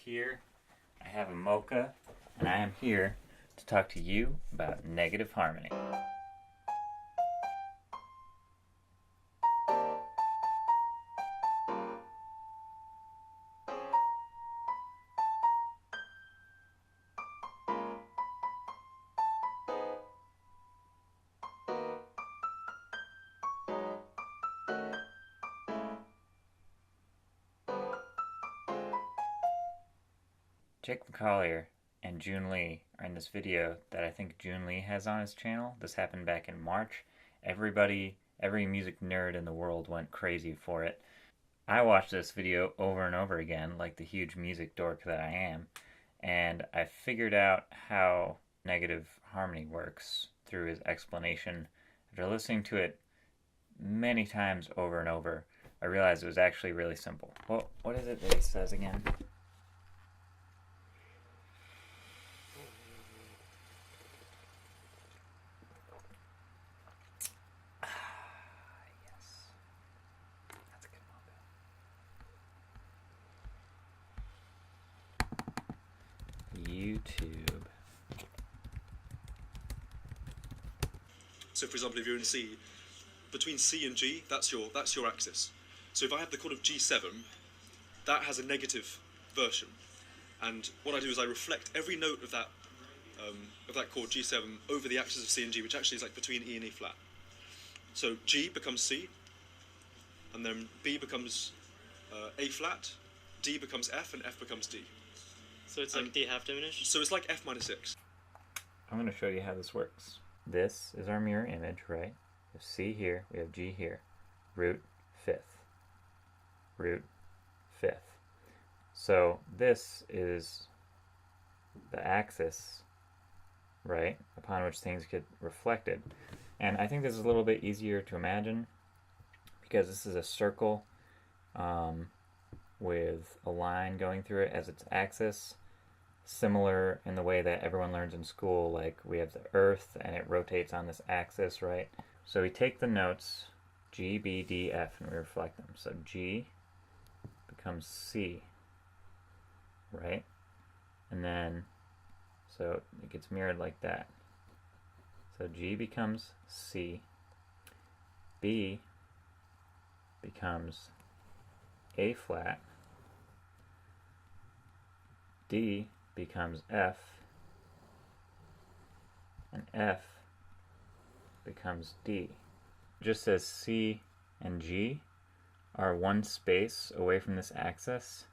here. I have a mocha, and I am here to talk to you about negative harmony. Jacob Collier and June Lee are in this video that I think June Lee has on his channel. This happened back in March. Every music nerd in the world went crazy for it. I watched this video over and over again, like the huge music dork that I am, and I figured out how negative harmony works through his explanation. After listening to it many times over and over, I realized it was actually really simple. Well, what is it that he says again? YouTube. So for example, if you're in C, between C and G, that's your axis. So if I have the chord of G7, that has a negative version. And what I do is I reflect every note of that chord G7 over the axis of C and G, which actually is like between E and E flat. So G becomes C, and then B becomes A flat, D becomes F, and F becomes D. So it's like D half diminished? So it's like F minus 6. I'm going to show you how this works. This is our mirror image, right? We have C here, we have G here. Root, fifth. Root, fifth. So this is the axis, right, upon which things get reflected. And I think this is a little bit easier to imagine because this is a circle with a line going through it as its axis, similar in the way that everyone learns in school, like we have the earth and it rotates on this axis, right? So we take the notes G, B, D, F and we reflect them. So G becomes C, right? And then, so it gets mirrored like that. So G becomes C, B becomes A flat, D becomes F, and F becomes D. Just as C and G are one space away from this axis,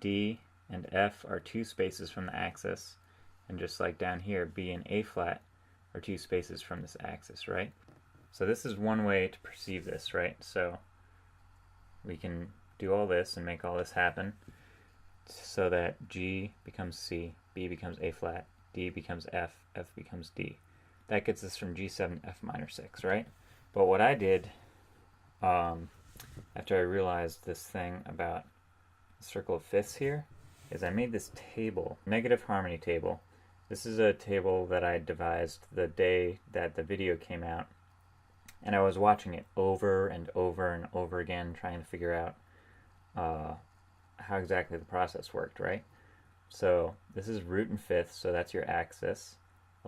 D and F are two spaces from the axis, and just like down here, B and A flat are two spaces from this axis, right? So this is one way to perceive this, right? So we can do all this and make all this happen so that G becomes C, B becomes A flat, D becomes F, F becomes D. That gets us from G7 to F minor 6, right? But what I did after I realized this thing about the circle of fifths here is I made this table, negative harmony table. This is a table that I devised the day that the video came out, and I was watching it over and over and over again trying to figure out how exactly the process worked, right? So this is root and fifth, so that's your axis.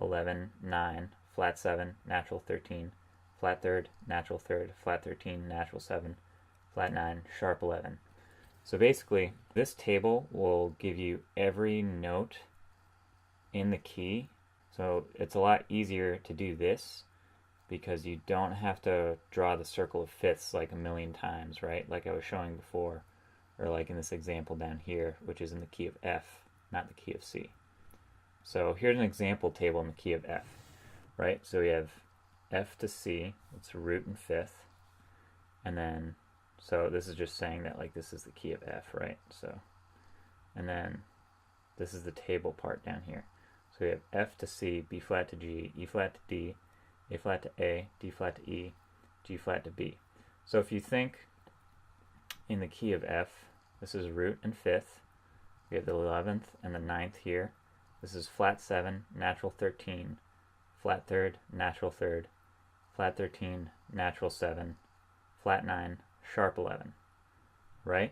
11, 9, flat 7, natural 13, flat third, natural third, flat 13, natural 7, flat 9, sharp 11. So basically, this table will give you every note in the key. So it's a lot easier to do this because you don't have to draw the circle of fifths like a million times, right? Like I was showing before, or like in this example down here, which is in the key of F, not the key of C. So here's an example table in the key of F, right? So we have F to C, it's root and fifth, and then, so this is just saying that like this is the key of F, right? So, and then this is the table part down here. So we have F to C, B flat to G, E flat to D, A flat to A, D flat to E, G flat to B. So if you think in the key of F, this is root and fifth. We have the 11th and the 9th here. This is flat 7, natural 13, flat third, natural third, flat 13, natural 7, flat 9, sharp 11, right?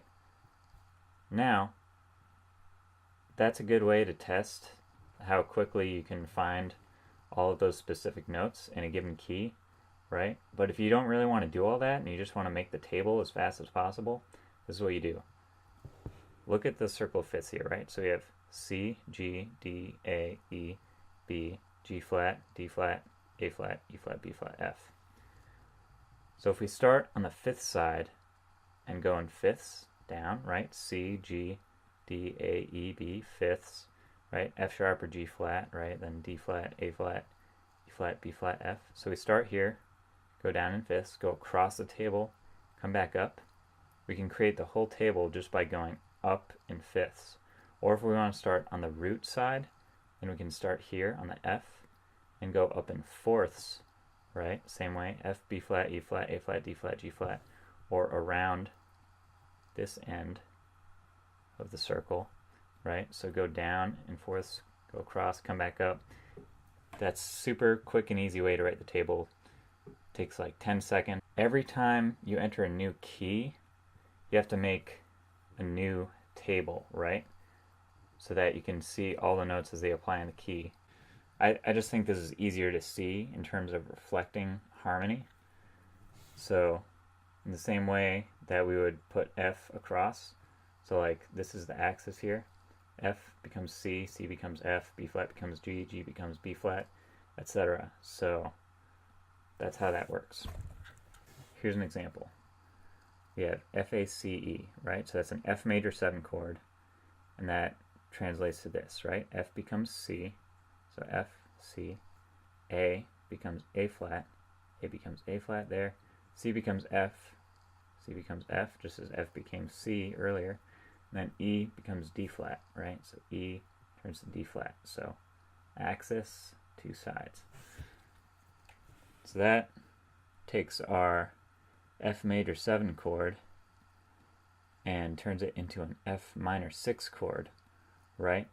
Now, that's a good way to test how quickly you can find all of those specific notes in a given key, right? But if you don't really want to do all that and you just want to make the table as fast as possible, this is what you do. Look at the circle of fifths here, right? So we have C, G, D, A, E, B, G flat, D flat, A flat, E flat, B flat, F. So if we start on the fifth side and go in fifths down, right? C, G, D, A, E, B, fifths, right? F sharp or G flat, right? Then D flat, A flat, E flat, B flat, F. So we start here, go down in fifths, go across the table, come back up. We can create the whole table just by going up in fifths. Or if we want to start on the root side, then we can start here on the F and go up in fourths, right? Same way, F, B flat, E flat, A flat, D flat, G flat, or around this end of the circle, right? So go down in fourths, go across, come back up. That's super quick and easy way to write the table. It takes like 10 seconds. Every time you enter a new key, you have to make a new table, right? So that you can see all the notes as they apply in the key. I just think this is easier to see in terms of reflecting harmony. So in the same way that we would put F across, so like this is the axis here, F becomes C, C becomes F, B flat becomes G, G becomes B flat, etc. So that's how that works. Here's an example. We have F-A-C-E, right? So that's an F major 7 chord, and that translates to this, right? F becomes C, so F, C, A becomes A flat, A becomes A flat there, C becomes F, C becomes F, just as F became C earlier, and then E becomes D flat, right? So E turns to D flat, so axis, two sides. So that takes our F major 7 chord and turns it into an F minor 6 chord, right?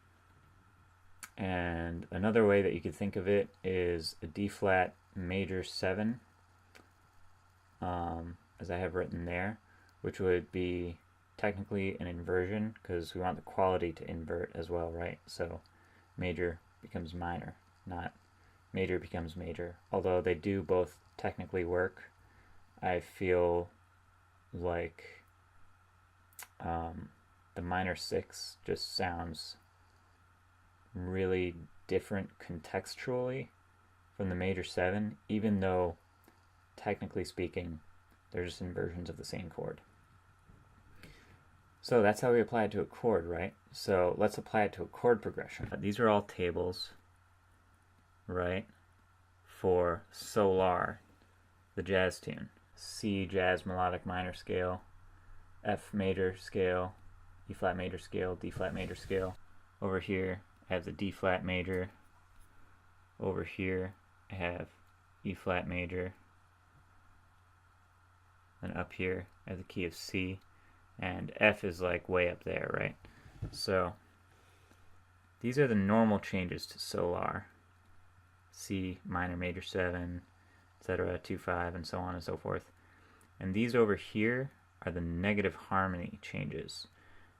And another way that you could think of it is a D flat major 7, as I have written there, which would be technically an inversion because we want the quality to invert as well, right? So major becomes minor, not major becomes major. Although they do both technically work, I feel like the minor 6 just sounds really different contextually from the major 7, even though technically speaking they're just inversions of the same chord. So that's how we apply it to a chord, right? So let's apply it to a chord progression. These are all tables, right, for Solar, the jazz tune. C jazz melodic minor scale, F major scale, E flat major scale, D flat major scale. Over here I have the D flat major. Over here I have E flat major. And up here I have the key of C, and F is like way up there, right? So these are the normal changes to Solar. C minor major 7, etc., 2-5, and so on and so forth. And these over here are the negative harmony changes,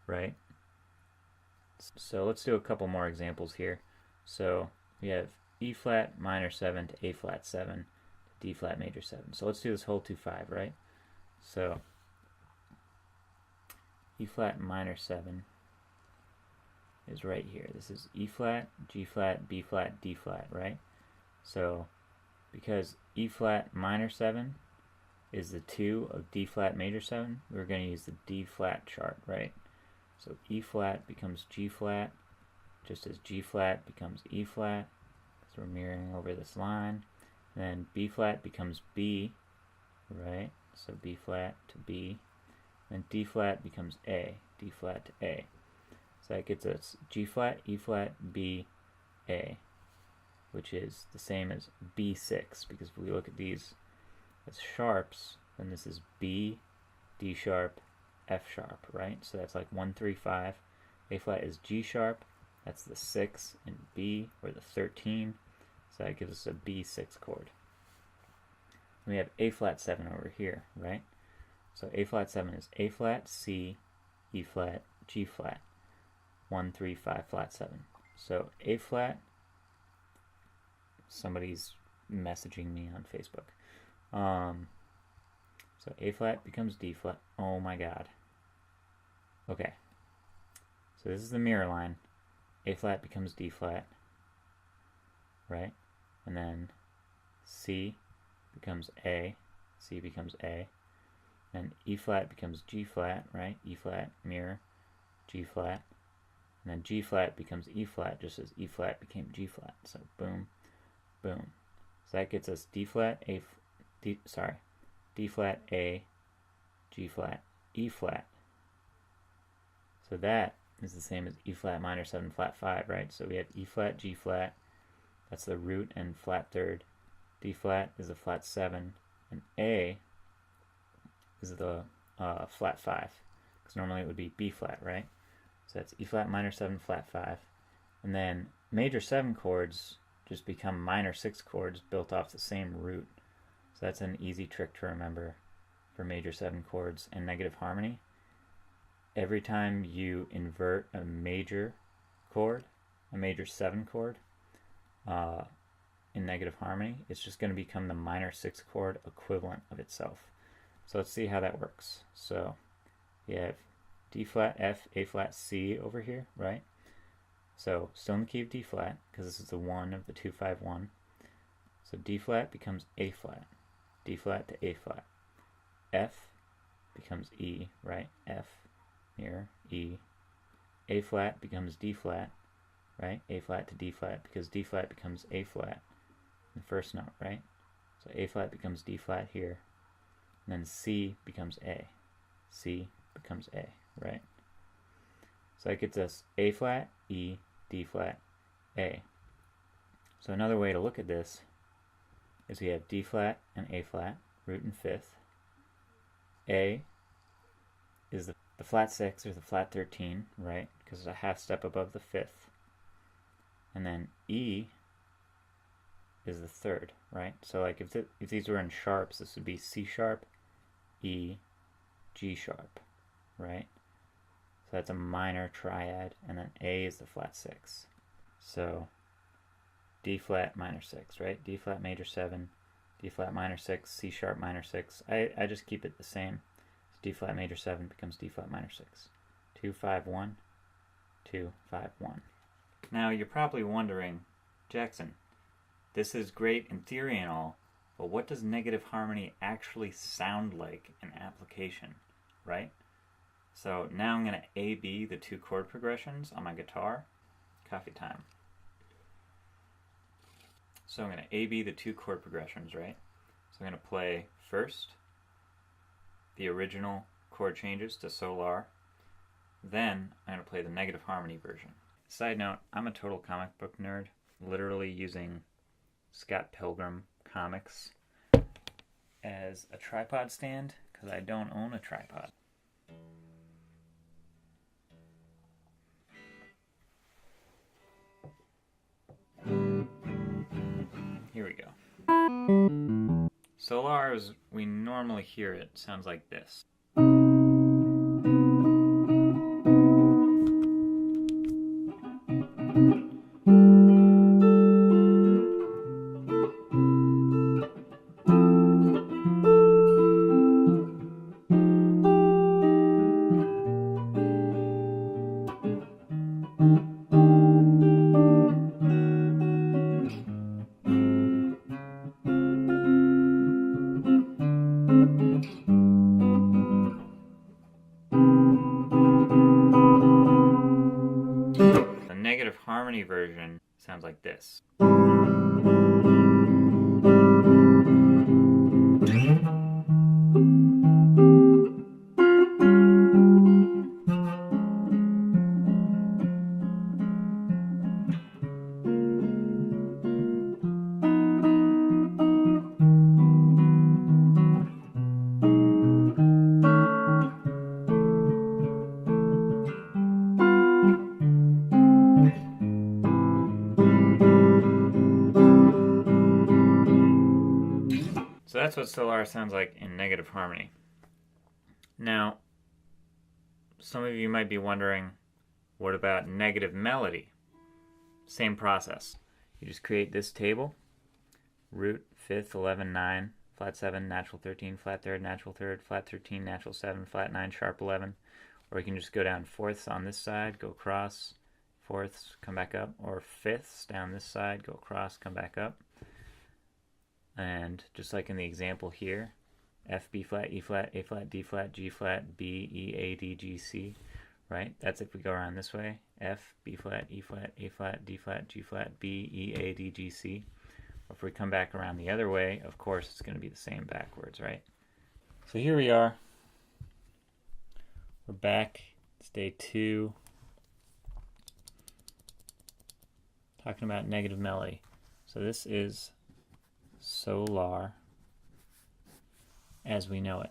right? So let's do a couple more examples here. So we have E flat minor 7 to A flat 7 to D flat major 7. So let's do this whole 2-5, right? So E flat minor 7 is right here. This is E flat, G flat, B flat, D flat, right? So because E flat minor 7 is the 2 of D flat major 7, we're going to use the D flat chart, right? So E flat becomes G flat, just as G flat becomes E flat, so we're mirroring over this line. And then B flat becomes B, right? So B flat to B. And D flat becomes A, D flat to A. So that gets us G flat, E flat, B, A, which is the same as B6, because if we look at these as sharps, then this is B, D sharp, F sharp, right? So that's like 1, 3, 5. A flat is G sharp, that's the 6 in B, or the 13, so that gives us a B6 chord. And we have A flat 7 over here, right? So A flat 7 is A flat, C, E flat, G flat. 1, 3, 5, flat 7. So A flat, somebody's messaging me on Facebook. So A flat becomes D flat. Oh my god. Okay. So this is the mirror line. A flat becomes D flat, right? And then C becomes A, C becomes A. Then E flat becomes G flat, right? E flat, mirror, G flat. And then G flat becomes E flat, just as E flat became G flat. So boom, boom. So that gets us D flat, D flat, A, G flat, E flat. So that is the same as E flat minor 7 flat 5, right? So we have E flat, G flat, that's the root and flat third. D flat is the flat 7, and A is the flat 5, because normally it would be B flat, right? So that's E flat minor 7 flat 5. And then major 7 chords just become minor 6 chords built off the same root. So that's an easy trick to remember for major 7 chords and negative harmony. Every time you invert a major chord, a major 7 chord, in negative harmony, it's just going to become the minor 6 chord equivalent of itself. So let's see how that works. So you have D flat, F, A flat, C over here, right? So still in the key of D flat, because this is the 1 of the 2-5-1. So D flat becomes A flat, D flat to A flat. F becomes E, right? F, mirror, E. A flat becomes D flat, right? A flat to D flat, because D flat becomes A flat, the first note, right? So A flat becomes D flat here, and then C becomes A. C becomes A, right? So that gets us A flat, E, D flat, A. So another way to look at this is we have D flat and A flat, root and fifth. A is the flat 6 or the flat 13, right? Because it's a half step above the fifth. And then E is the third, right? So like if these were in sharps, this would be C sharp, E, G sharp, right? So that's a minor triad, and then A is the flat 6. So D flat minor 6, right? D flat major 7, D flat minor 6, C sharp minor 6. I just keep it the same. So D flat major 7 becomes D flat minor 6. 2-5-1, 2-5-1. Now you're probably wondering, Jackson, this is great in theory and all, but what does negative harmony actually sound like in application, right? So now I'm going to A-B the 2 chord progressions on my guitar. Coffee time. So I'm going to A-B the 2 chord progressions, right? So I'm going to play first the original chord changes to Solar. Then I'm going to play the negative harmony version. Side note, I'm a total comic book nerd, literally using Scott Pilgrim comics as a tripod stand because I don't own a tripod. Here we go. Solar, as we normally hear it, sounds like this. The negative harmony version sounds like this. So that's what Solar sounds like in negative harmony. Now, some of you might be wondering, What about negative melody? Same process. You just create this table, root, fifth, 11, 9, flat 7, natural 13, flat 3rd, natural 3rd, flat 13, natural 7, flat 9, sharp 11. Or you can just go down fourths on this side, go across, fourths, come back up, or fifths down this side, go across, come back up. And just like in the example here, F, B flat, E flat, A flat, D flat, G flat, B, E, A, D, G, C, right? That's if we go around this way. F, B flat, E flat, A flat, D flat, G flat, B, E, A, D, G, C. If we come back around the other way, of course, it's going to be the same backwards, right? So here we are. We're back. It's day 2. Talking about negative melody. So this is Solar as we know it.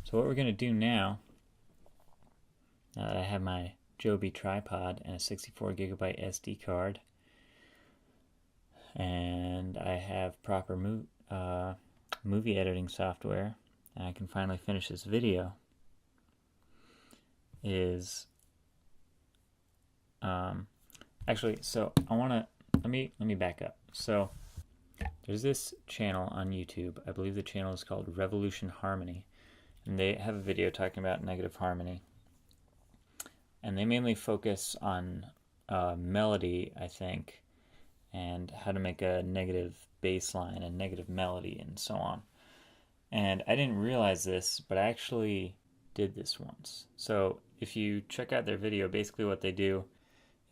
So what we're going to do now that I have my Joby tripod and a 64 gigabyte SD card, and I have proper movie editing software, and I can finally finish this video, is actually, so I want to let me back up. So there's this channel on YouTube. I believe the channel is called Revolution Harmony, and they have a video talking about negative harmony, and they mainly focus on melody, I think, and how to make a negative bass line and negative melody and so on. And I didn't realize this, but I actually did this once. So if you check out their video, basically what they do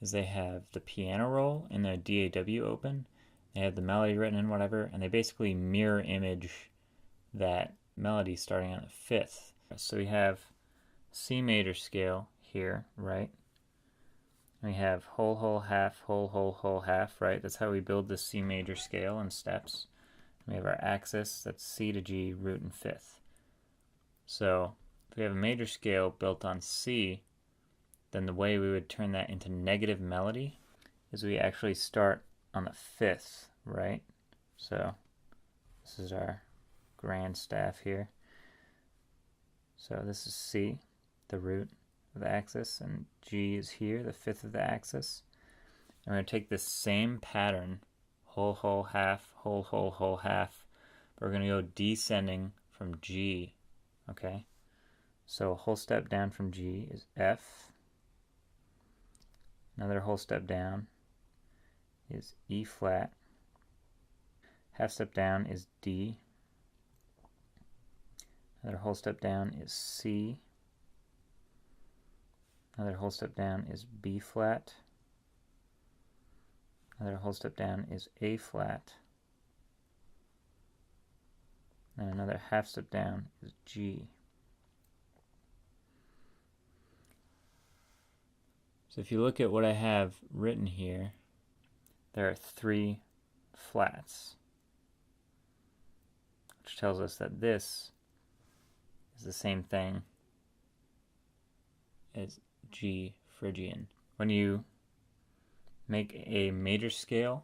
is they have the piano roll in the DAW open, they have the melody written and whatever, and they basically mirror image that melody starting on the 5th. So we have C major scale here, right? We have whole, whole, half, whole, whole, whole, half, right? That's how we build the C major scale in steps. We have our axis, that's C to G, root, and 5th. So if we have a major scale built on C, then the way we would turn that into negative melody is we actually start on the 5th, right? So this is our grand staff here. So this is C, the root of the axis, and G is here, the 5th of the axis. And we're going to take this same pattern, whole, whole, half, whole, whole, whole, half, but we're going to go descending from G, okay? So a whole step down from G is F. Another whole step down is E flat. Half step down is D. Another whole step down is C. Another whole step down is B flat. Another whole step down is A flat. And another half step down is G. So if you look at what I have written here, there are 3 flats, which tells us that this is the same thing as G Phrygian. When you make a major scale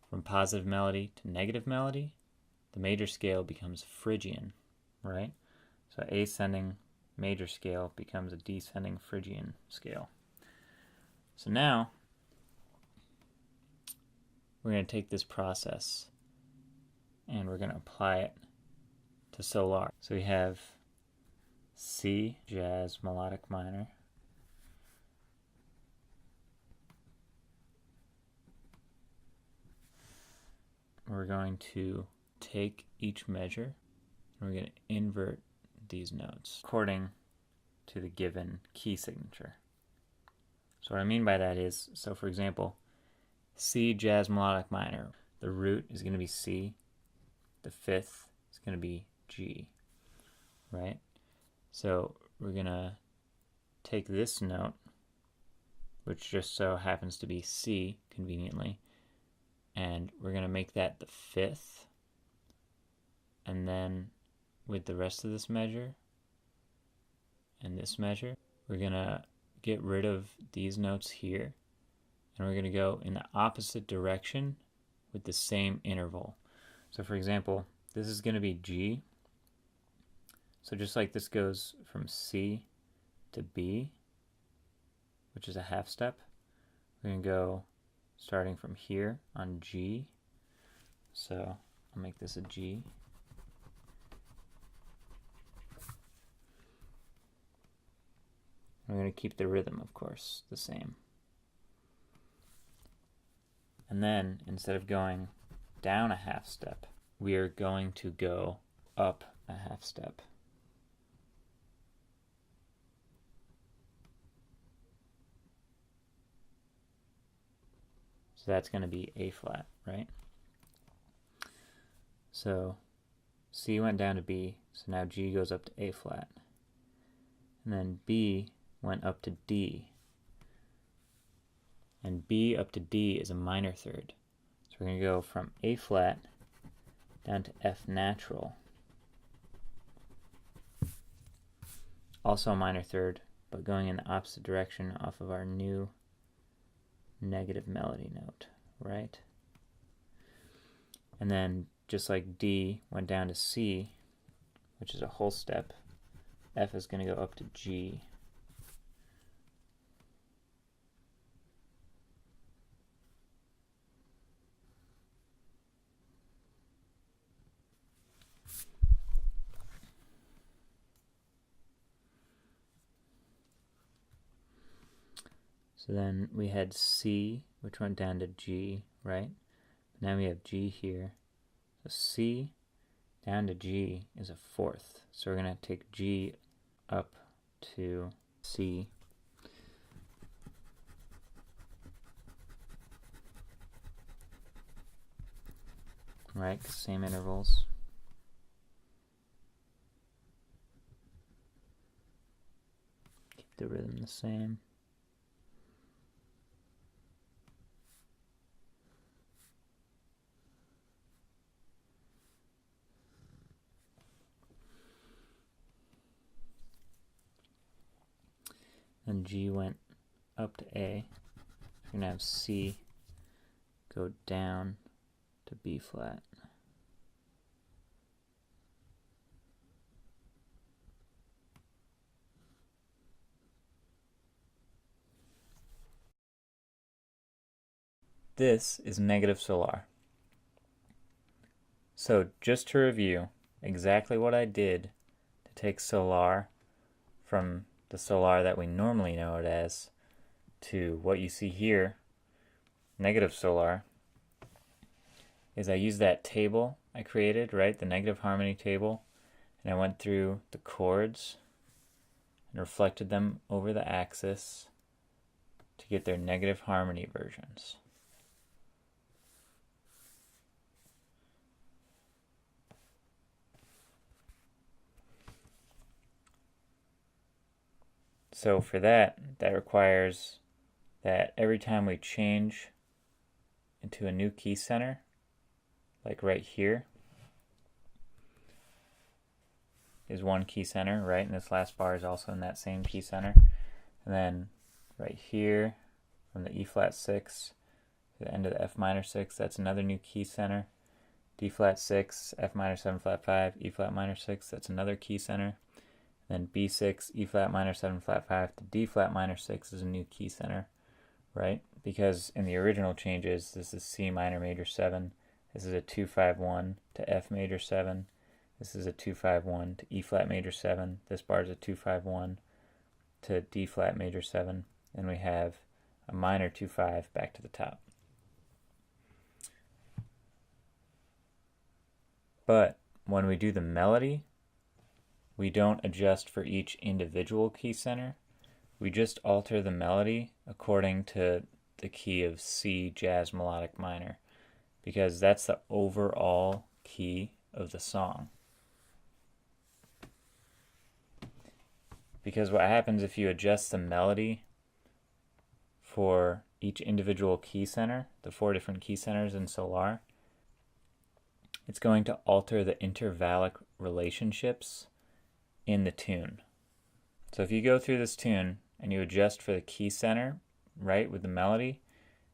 from positive melody to negative melody, the major scale becomes Phrygian, right? So ascending major scale becomes a descending Phrygian scale. So now we're going to take this process and we're going to apply it to Solar. So we have C, jazz, melodic minor. We're going to take each measure and we're going to invert these notes according to the given key signature. So what I mean by that is, so for example, C, jazz, melodic minor. The root is going to be C. The 5th is going to be G, right? So we're going to take this note, which just so happens to be C, conveniently, and we're going to make that the 5th. And then with the rest of this measure and this measure, we're going to get rid of these notes here, and we're going to go in the opposite direction with the same interval. So for example, this is going to be G. So just like this goes from C to B, which is a half step. We're going to go starting from here on G. So I'll make this a G. We're going to keep the rhythm, of course, the same. And then, instead of going down a half step, we are going to go up a half step. So that's going to be A flat, right? So C went down to B, so now G goes up to A flat. And then B went up to D. And B up to D is a minor third. So we're going to go from A flat down to F natural. Also a minor third, but going in the opposite direction off of our new negative melody note, right? And then just like D went down to C, which is a whole step, F is going to go up to G. So then we had C, which went down to G, right? Now we have G here. So C down to G is a fourth. So we're going to take G up to C. Right, same intervals. Keep the rhythm the same. And G went up to A. We're going to have C go down to B flat. This is negative solar. So just to review exactly what I did to take solar from the solar that we normally know it as to what you see here, negative solar, is I used that table I created, right, the negative harmony table, and I went through the chords and reflected them over the axis to get their negative harmony versions. So for that requires that every time we change into a new key center, like right here, is one key center, right? And this last bar is also in that same key center. And then right here, from the E flat 6 to the end of the F minor 6, that's another new key center. D flat 6, F minor 7 flat 5, E flat minor 6, that's another key center. Then B6, E flat minor 7 flat 5 to D flat minor 6 is a new key center, right? Because in the original changes, this is C minor major 7, this is a 2-5-1 to F major 7, this is a 2-5-1 to E flat major 7, this bar is a 2-5-1 to D flat major 7, and we have a minor 2-5 back to the top. But when we do the melody, we don't adjust for each individual key center. We just alter the melody according to the key of C jazz melodic minor, because that's the overall key of the song. Because what happens if you adjust the melody for each individual key center, the 4 different key centers in Solar, it's going to alter the intervallic relationships in the tune. So if you go through this tune and you adjust for the key center, right, with the melody,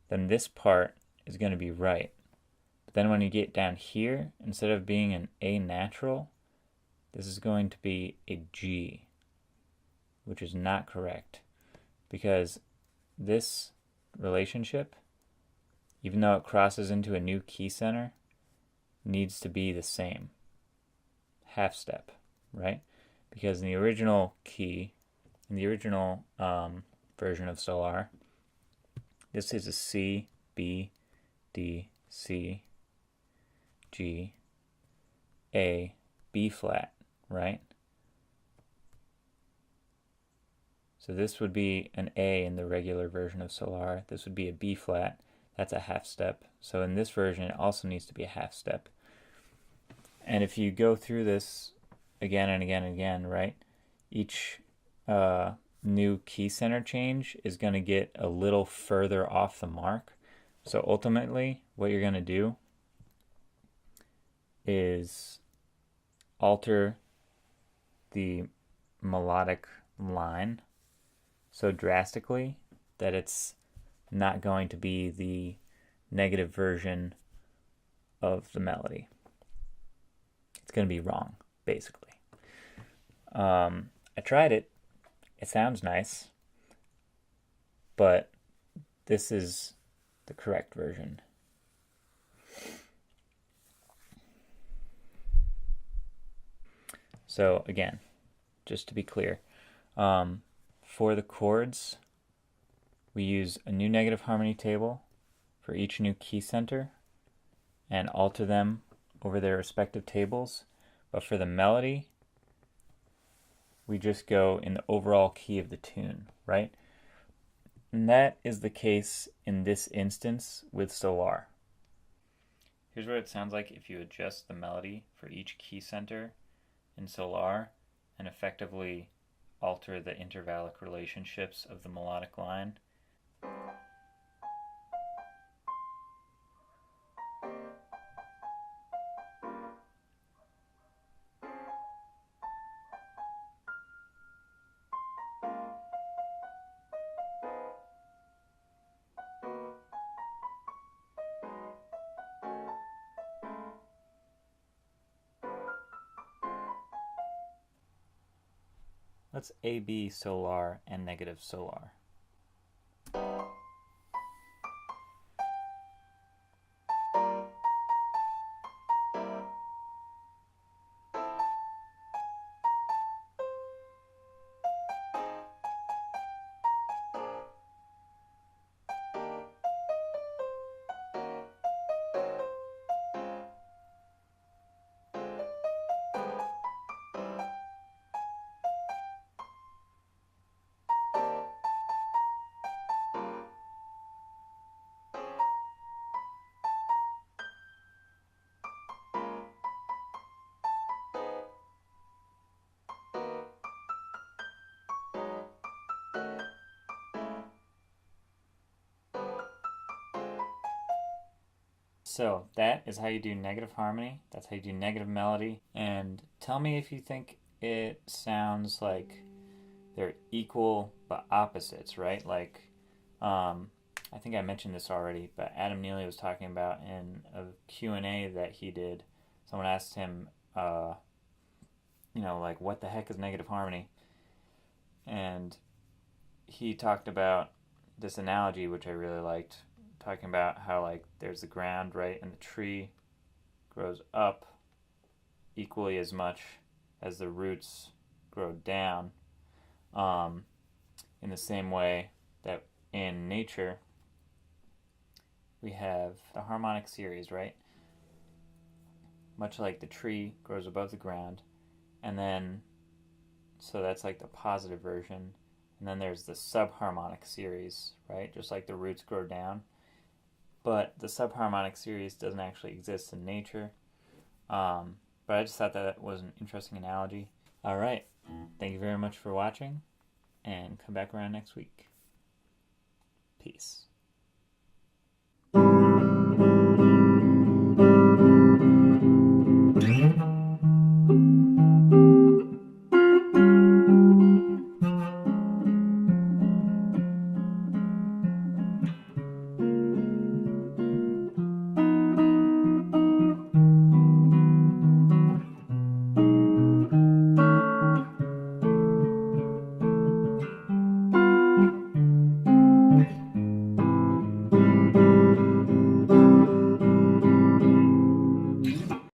then this part is going to be right. But then when you get down here, instead of being an A natural, this is going to be a G, which is not correct, because this relationship, even though it crosses into a new key center, needs to be the same. Half step, right? Because in the original key, in the original version of Solar, this is a C, B, D, C, G, A, B flat, right? So this would be an A in the regular version of Solar. This would be a B flat. That's a half step. So in this version, it also needs to be a half step. And if you go through this again and again and again, right, each new key center change is going to get a little further off the mark. So ultimately, what you're going to do is alter the melodic line so drastically that it's not going to be the negative version of the melody. It's going to be wrong, basically. I tried it. It sounds nice, but this is the correct version. So again, just to be clear, for the chords, we use a new negative harmony table for each new key center and alter them over their respective tables. But for the melody, we just go in the overall key of the tune, right? And that is the case in this instance with Solar. Here's what it sounds like if you adjust the melody for each key center in Solar and effectively alter the intervallic relationships of the melodic line. Let's AB Solar and negative Solar. So that is how you do negative harmony. That's how you do negative melody. And tell me if you think it sounds like they're equal but opposites, right? Like, I think I mentioned this already, but Adam Neely was talking about in a Q&A that he did. Someone asked him, like, what the heck is negative harmony? And he talked about this analogy, which I really liked, talking about how, like, there's the ground, right, and the tree grows up equally as much as the roots grow down, in the same way that in nature we have the harmonic series, right? Much like the tree grows above the ground, and then, so that's like the positive version, and then there's the subharmonic series, right? Just like the roots grow down. But the subharmonic series doesn't actually exist in nature. But I just thought that was an interesting analogy. All right. Thank you very much for watching, and come back around next week. Peace.